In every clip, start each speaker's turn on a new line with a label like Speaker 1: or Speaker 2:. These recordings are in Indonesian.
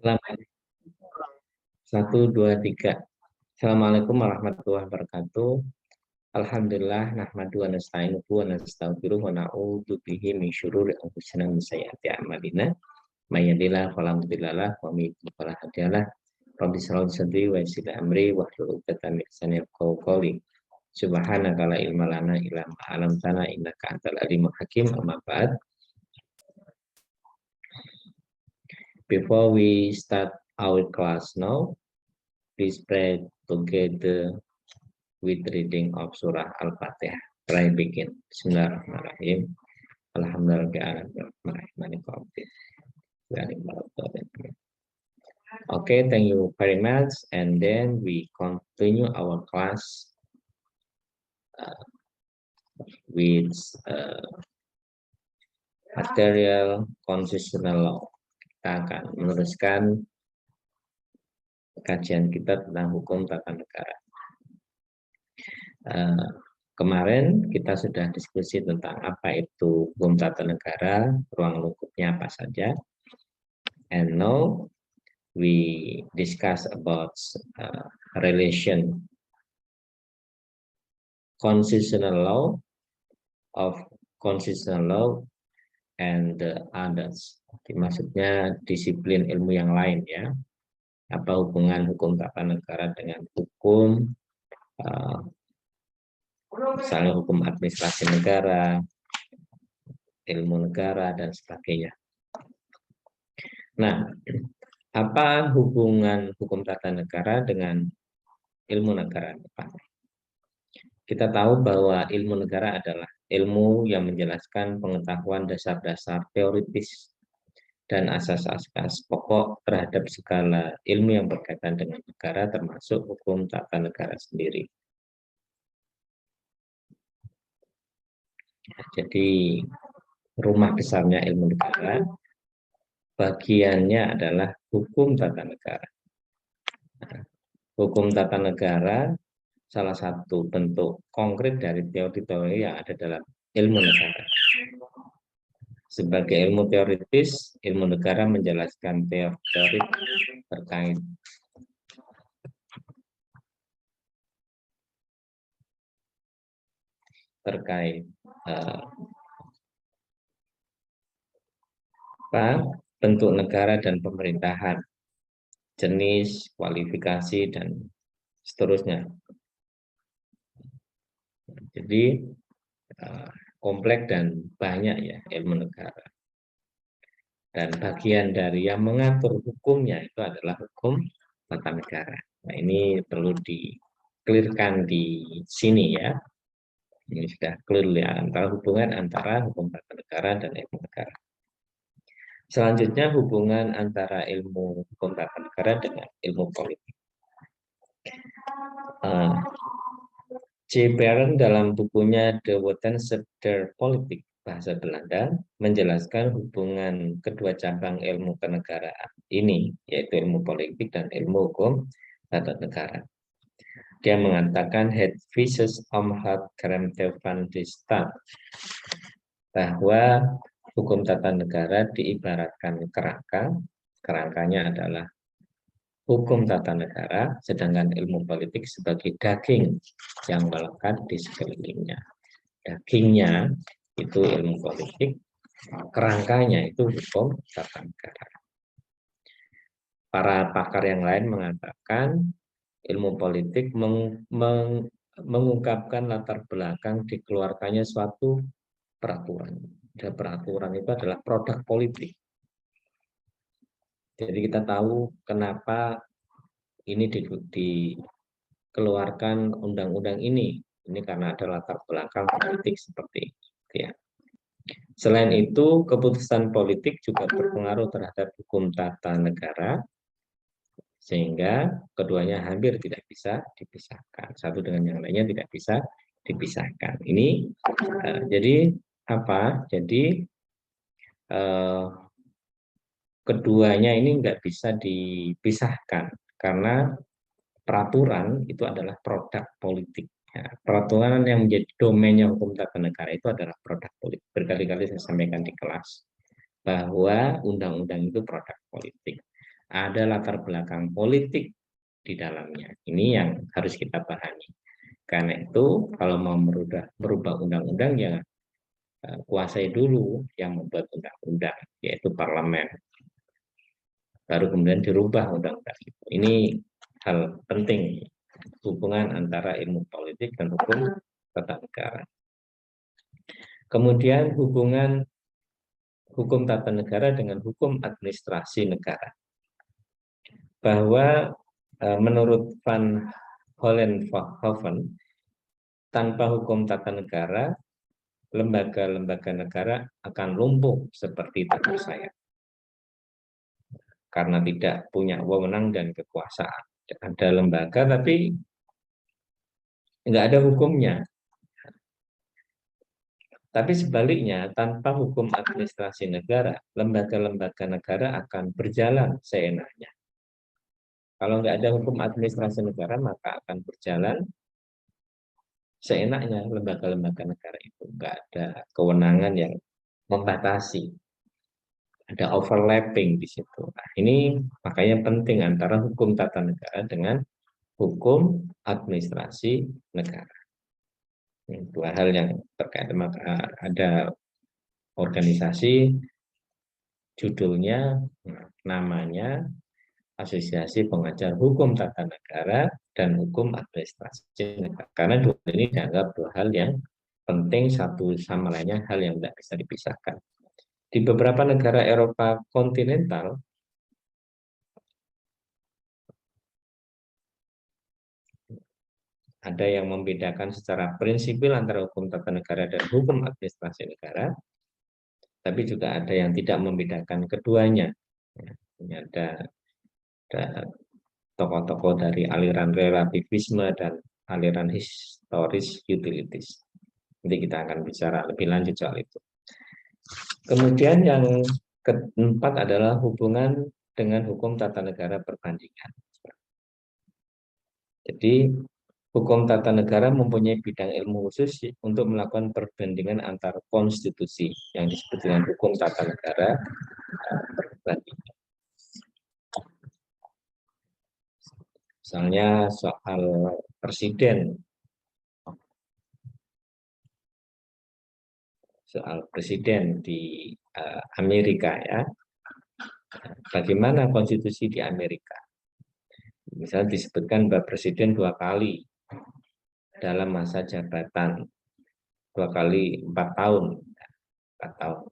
Speaker 1: Selamat. Satu, dua, tiga. Assalamualaikum warahmatullahi wabarakatuh. Alhamdulillah, nahmadu wa nasta'inuhu wa nastaghfiruh wa na'udzu bihi min syururi anfusina wa min sayyiati a'malina. May yahdihillahu fala mudhillalah wa may yudhlil fala hadiyalah. Rabbi shrah li sadri wa yassir li amri wahlul 'uqdatam min lisani yafqahu qawli. Subhanaka la ilma lana illa ma 'allamtana innaka antal alimul hakim. Amma ba'd. Before we start our class now, please pray together with reading of Surah Al-Fatihah. Try begin. Bismillahirrahmanirrahim. Okay, thank you very much. And then we continue our class with material constitutional law. Kita akan meneruskan kajian kita tentang hukum tata negara. Kemarin kita sudah diskusi tentang apa itu hukum tata negara, ruang lingkupnya apa saja. And now we discuss about relation constitutional law of constitutional law and others. Maksudnya disiplin ilmu yang lain ya. Apa hubungan hukum tata negara dengan hukum misalnya hukum administrasi negara, ilmu negara, dan sebagainya. Nah, apa hubungan hukum tata negara dengan ilmu negara? Kita tahu bahwa ilmu negara adalah ilmu yang menjelaskan pengetahuan dasar-dasar teoritis dan asas-asas pokok terhadap segala ilmu yang berkaitan dengan negara, termasuk hukum tata negara sendiri. Jadi rumah besarnya ilmu negara, bagiannya adalah hukum tata negara. Hukum tata negara salah satu bentuk konkret dari teori-teori yang ada dalam ilmu negara. Sebagai ilmu teoritis, ilmu negara menjelaskan teori terkait bentuk negara dan pemerintahan, jenis, kualifikasi, dan seterusnya. Jadi kompleks dan banyak ya ilmu negara. Dan bagian dari yang mengatur hukumnya itu adalah hukum tata negara. Nah, ini perlu di-clearkan di sini ya. Ini sudah clear ya, antara hubungan antara hukum tata negara dan ilmu negara. Selanjutnya hubungan antara ilmu hukum tata negara dengan ilmu politik. J. Barron dalam bukunya The Wetenschap der Politik bahasa Belanda menjelaskan hubungan kedua cabang ilmu kenegaraan ini, yaitu ilmu politik dan ilmu hukum tata negara. Dia mengatakan het visus omhat kremte van de staat, bahwa hukum tata negara diibaratkan kerangkanya adalah hukum tata negara, sedangkan ilmu politik sebagai daging yang melekat di sekelilingnya. Dagingnya itu ilmu politik, kerangkanya itu hukum tata negara. Para pakar yang lain mengatakan ilmu politik mengungkapkan latar belakang dikeluarkannya suatu peraturan. Dan peraturan itu adalah produk politik. Jadi kita tahu kenapa ini dikeluarkan undang-undang ini. Ini karena ada latar belakang politik seperti itu ya. Selain itu, keputusan politik juga berpengaruh terhadap hukum tata negara, sehingga keduanya hampir tidak bisa dipisahkan. Satu dengan yang lainnya tidak bisa dipisahkan. Ini jadi apa? Jadi keduanya ini nggak bisa dipisahkan karena peraturan itu adalah produk politik. Ya, peraturan yang menjadi domainnya hukum tata negara itu adalah produk politik. Berkali-kali saya sampaikan di kelas bahwa undang-undang itu produk politik. ada latar belakang politik di dalamnya. Ini yang harus kita pahami. Karena itu kalau mau merubah undang-undang ya kuasai dulu yang membuat undang-undang, yaitu parlemen. Baru kemudian dirubah undang-undang itu. Ini hal penting, hubungan antara ilmu politik dan hukum tata negara. Kemudian hubungan hukum tata negara dengan hukum administrasi negara. Bahwa menurut Van Hollenhoven, tanpa hukum tata negara, lembaga-lembaga negara akan lumpuh seperti tanah sayap. Karena tidak punya wewenang dan kekuasaan. Ada lembaga tapi nggak ada hukumnya. Tapi sebaliknya, tanpa hukum administrasi negara, lembaga-lembaga negara akan berjalan seenaknya. Kalau nggak ada hukum administrasi negara, maka akan berjalan seenaknya lembaga-lembaga negara itu. Nggak ada kewenangan yang membatasi. Ada overlapping di situ. Nah, ini makanya penting antara hukum tata negara dengan hukum administrasi negara. Ini dua hal yang terkait. Maka ada organisasi, judulnya, namanya Asosiasi Pengajar Hukum Tata Negara dan Hukum Administrasi Negara. Karena dua ini dianggap dua hal yang penting, satu sama lainnya hal yang tidak bisa dipisahkan. Di beberapa negara Eropa kontinental, ada yang membedakan secara prinsipil antara hukum tata negara dan hukum administrasi negara, tapi juga ada yang tidak membedakan keduanya. Ini ada tokoh-tokoh dari aliran relativisme dan aliran historis utilities. Nanti kita akan bicara lebih lanjut soal itu. Kemudian yang keempat adalah hubungan dengan hukum tata negara perbandingan. Jadi hukum tata negara mempunyai bidang ilmu khusus untuk melakukan perbandingan antar konstitusi yang disebut dengan hukum tata negara perbandingan. Misalnya soal presiden, di Amerika ya. Bagaimana konstitusi di Amerika? Misalnya disebutkan bahwa presiden 2 kali dalam masa jabatan, 2 kali 4 tahun. 4 tahun.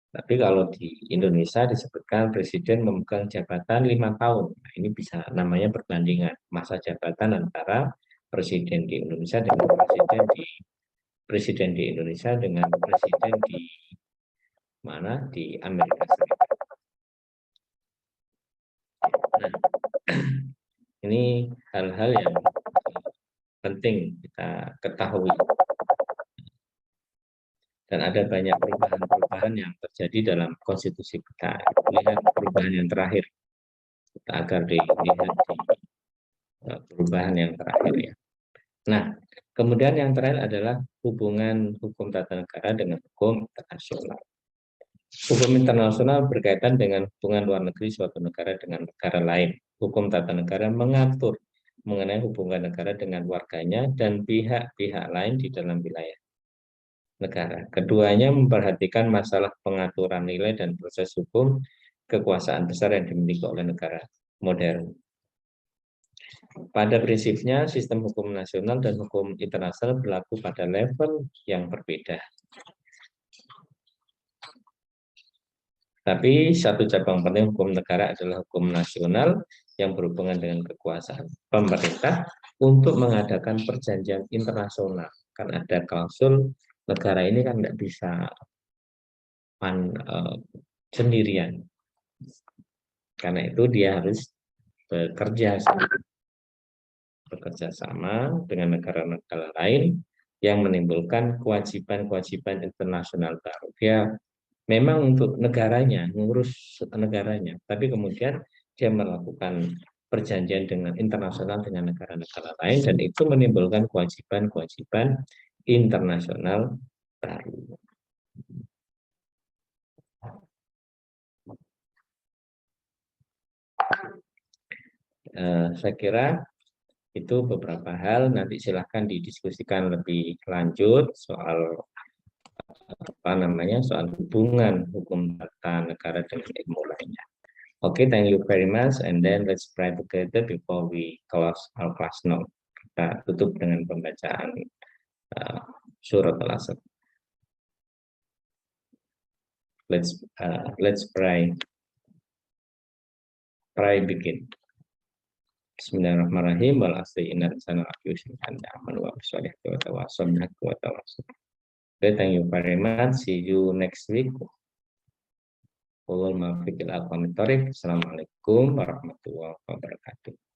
Speaker 1: Tapi kalau di Indonesia disebutkan presiden memegang jabatan 5 tahun. Nah, ini bisa namanya perbandingan masa jabatan antara presiden di Indonesia dengan presiden di Indonesia dengan presiden di mana, di Amerika Serikat. Nah, ini hal-hal yang penting kita ketahui. Dan ada banyak perubahan-perubahan yang terjadi dalam konstitusi kita. Lihat perubahan yang terakhir. Kita agar dilihat di perubahan yang terakhir ya. Nah, kemudian yang terakhir adalah hubungan hukum tata negara dengan hukum internasional. Hukum internasional berkaitan dengan hubungan luar negeri suatu negara dengan negara lain. Hukum tata negara mengatur mengenai hubungan negara dengan warganya dan pihak-pihak lain di dalam wilayah negara. Keduanya memperhatikan masalah pengaturan nilai dan proses hukum kekuasaan besar yang dimiliki oleh negara modern. Pada prinsipnya, sistem hukum nasional dan hukum internasional berlaku pada level yang berbeda. Tapi satu cabang penting hukum negara adalah hukum nasional yang berhubungan dengan kekuasaan pemerintah untuk mengadakan perjanjian internasional. Kan ada klausul negara ini kan nggak bisa sendirian. Karena itu dia harus bekerja sama dengan negara-negara lain yang menimbulkan kewajiban-kewajiban internasional baru. Dia memang untuk negaranya, mengurus negaranya, tapi kemudian dia melakukan perjanjian dengan internasional dengan negara-negara lain dan itu menimbulkan kewajiban-kewajiban internasional baru. Saya kira itu beberapa hal, nanti silahkan didiskusikan lebih lanjut soal soal hubungan hukum tata negara dengan ilmu lainnya. Okay, thank you very much, and then let's pray together before we close our class now. Kita tutup dengan pembacaan surat Al-Asr. Let's pray. Pray begin. Bismillahirrahmanirrahim. Wal asri innal insana lafi khusr illa amanu wa bisolihati wa tawassaw bil haqqi wa tawassaw. Okay, thank you very much. See you next week. Assalamualaikum warahmatullahi wabarakatuh.